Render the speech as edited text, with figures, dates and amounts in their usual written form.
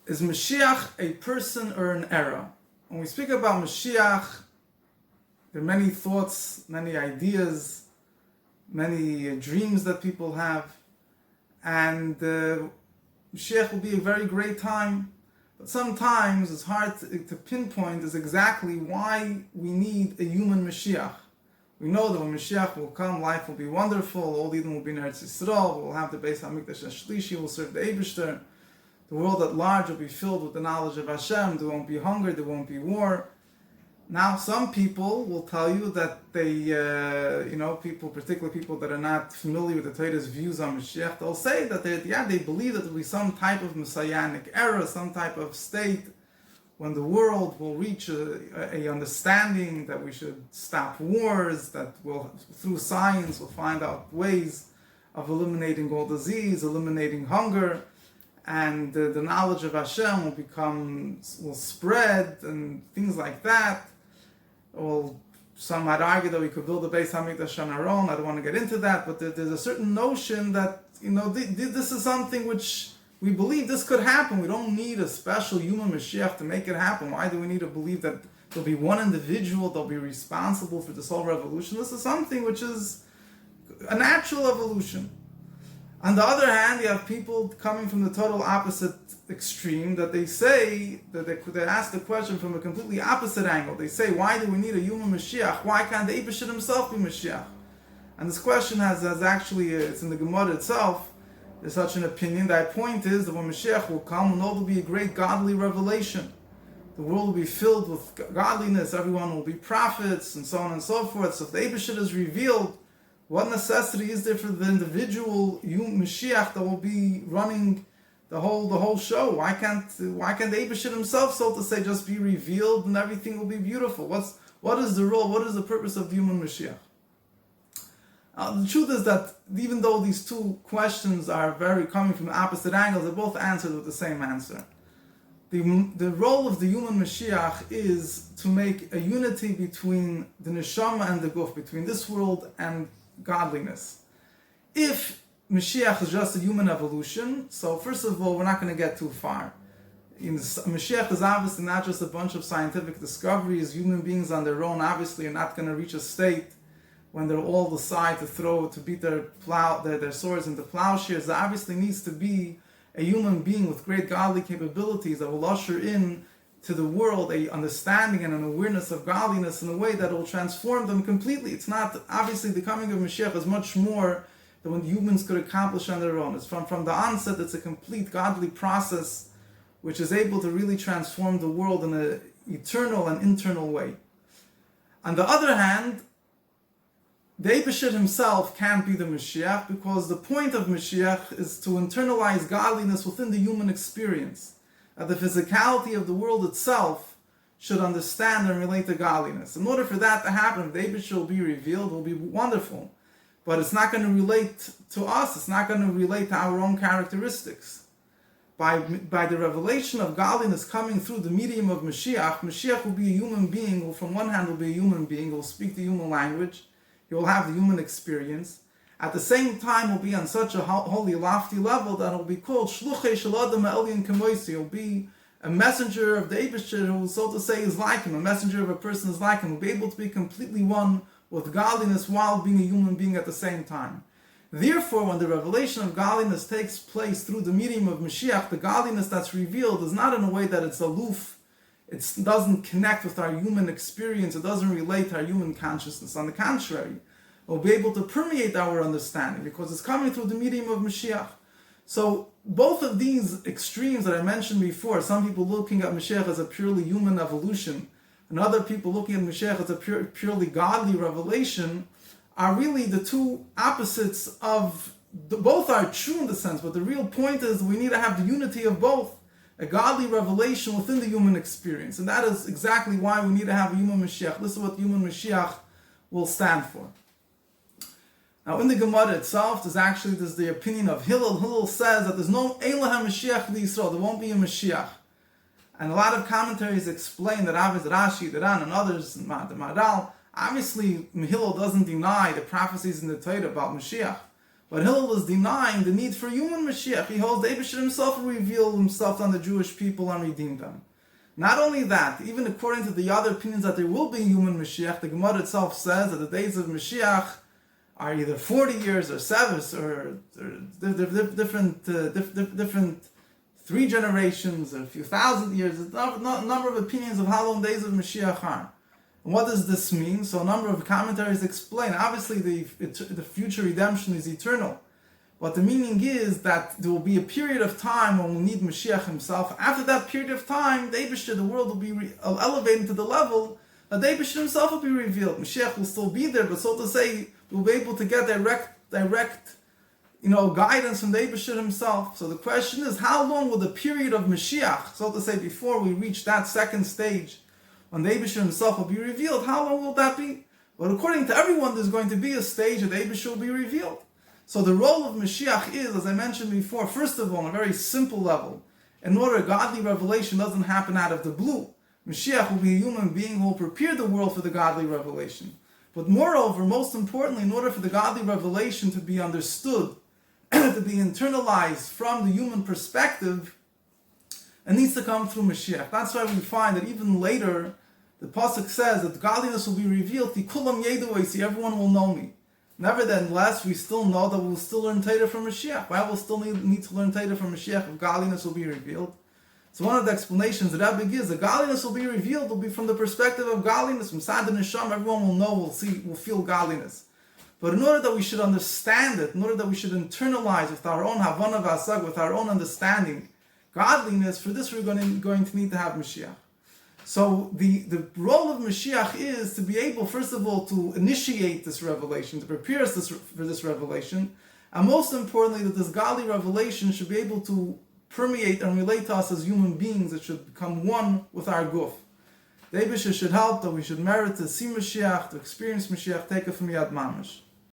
Is Mashiach a person or an era? When we speak about Mashiach, there are many thoughts, many ideas, many dreams that people have, and Mashiach will be a very great time. But sometimes it's hard to pinpoint is exactly why we need a human Mashiach. We know that when Mashiach will come, life will be wonderful, all Eden will be in Eretz Yisrael, we'll have the Beis HaMikdash HaShlishi, we'll serve the Eibishter, the world at large will be filled with the knowledge of Hashem, there won't be hunger, there won't be war. Now some people will tell you that they, people, particularly people that are not familiar with the Torah's views on Mashiach, they'll say that they believe that there will be some type of messianic era, some type of state when the world will reach a understanding that we should stop wars, that will, through science, we'll find out ways of eliminating all disease, eliminating hunger, and the knowledge of Hashem will spread, and things like that. Well, some might argue that we could build a Beis HaMikdash on our own. I don't want to get into that, but there's a certain notion that, this is something which we believe this could happen. We don't need a special human Mashiach to make it happen. Why do we need to believe that there'll be one individual that'll be responsible for this whole revolution? This is something which is a natural evolution. On the other hand, you have people coming from the total opposite extreme that they say, that they ask the question from a completely opposite angle. They say, why do we need a human Mashiach? Why can't the Eibishter himself be Mashiach? And this question has actually, it's in the Gemara itself, there's such an opinion. That point is that when Mashiach will come, we'll know there will be a great godly revelation. The world will be filled with godliness, everyone will be prophets, and so on and so forth. So if the Eibishter is revealed, what necessity is there for the individual Mashiach that will be running the whole show? Why can't the Eibishter himself, so to say, just be revealed and everything will be beautiful? What is the role? What is the purpose of the human Mashiach? The truth is that even though these two questions are very coming from opposite angles, they're both answered with the same answer. The role of the human Mashiach is to make a unity between the neshama and the guf, between this world and godliness. If Mashiach is just a human evolution, so first of all, we're not going to get too far. Mashiach is obviously not just a bunch of scientific discoveries. Human beings on their own obviously are not going to reach a state when they'll all decide to beat their swords into plowshares. There obviously needs to be a human being with great godly capabilities that will usher in to the world a understanding and an awareness of godliness in a way that will transform them completely. It's not, obviously the coming of Mashiach is much more than what humans could accomplish on their own. It's from the onset, it's a complete godly process which is able to really transform the world in an eternal and internal way. On the other hand, the Eibishter himself can't be the Mashiach, because the point of Mashiach is to internalize godliness within the human experience. That the physicality of the world itself should understand and relate to godliness. In order for that to happen, if the Eibishter will be revealed, it will be wonderful. But it's not going to relate to us, it's not going to relate to our own characteristics. By the revelation of godliness coming through the medium of Mashiach, Mashiach will be a human being who from one hand will be a human being, will speak the human language, he will have the human experience. At the same time, will be on such a holy, lofty level that it will be called Shluchei Shel Adam Ha'elyon Kamoisi. He will be a messenger of the Eibishter who, so to say, is like him. A messenger of a person is like him. Will be able to be completely one with godliness while being a human being at the same time. Therefore, when the revelation of godliness takes place through the medium of Mashiach, the godliness that's revealed is not in a way that it's aloof. It doesn't connect with our human experience. It doesn't relate to our human consciousness. On the contrary, it will be able to permeate our understanding because it's coming through the medium of Mashiach. So both of these extremes that I mentioned before, some people looking at Mashiach as a purely human evolution, and other people looking at Mashiach as a purely godly revelation, are really the two opposites of, both are true in the sense, but the real point is we need to have the unity of both. A godly revelation within the human experience. And that is exactly why we need to have a human Mashiach. This is what human Mashiach will stand for. Now in the Gemara itself, there's the opinion of Hillel. Hillel says that there's no Elah HaMashiach Yisrael, there won't be a Mashiach. And a lot of commentaries explain that obviously Rashi, the Ran, and others, the Maharal, obviously Hillel doesn't deny the prophecies in the Torah about Mashiach. But Hillel is denying the need for human Mashiach. He holds the Eibusher himself will reveal himself on the Jewish people and redeem them. Not only that, even according to the other opinions that there will be human Mashiach, the Gemara itself says that the days of Mashiach are either 40 years or 7 or different 3 generations or a few thousand years. There's a number of opinions of how long days of Mashiach are. And what does this mean? So a number of commentaries explain. Obviously, the future redemption is eternal. But the meaning is that there will be a period of time when we'll need Mashiach himself. After that period of time, the Eibusher, the world will be elevated to the level that the Eibusher himself will be revealed. Mashiach will still be there, but so to say, we'll be able to get direct guidance from the Eibusher himself. So the question is, how long will the period of Mashiach, so to say, before we reach that second stage, when the Eibusher himself will be revealed, how long will that be? But according to everyone, there's going to be a stage that the Eibusher will be revealed. So the role of Mashiach is, as I mentioned before, first of all, on a very simple level, in order godly revelation doesn't happen out of the blue. Mashiach will be a human being who will prepare the world for the godly revelation. But moreover, most importantly, in order for the godly revelation to be understood, to be internalized from the human perspective, it needs to come through Mashiach. That's why we find that even later, the Pasuk says that godliness will be revealed, Kulam yedu, see, everyone will know me. Nevertheless, we still know that we'll still learn Torah from Mashiach. Why we'll still need to learn Torah from Mashiach if godliness will be revealed? So one of the explanations that Rebbe gives, that godliness will be revealed, will be from the perspective of godliness. From Sad and Nisham, everyone will know, will feel godliness. But in order that we should understand it, in order that we should internalize with our own Havana V'asag, with our own understanding, godliness, for this we're going to need to have Mashiach. So the role of Mashiach is to be able, first of all, to initiate this revelation, to prepare us for this revelation, and most importantly, that this godly revelation should be able to permeate and relate to us as human beings. It should become one with our guf. The Eibusher should help, that we should merit to see Mashiach, to experience Mashiach, take it from Yad Mamash.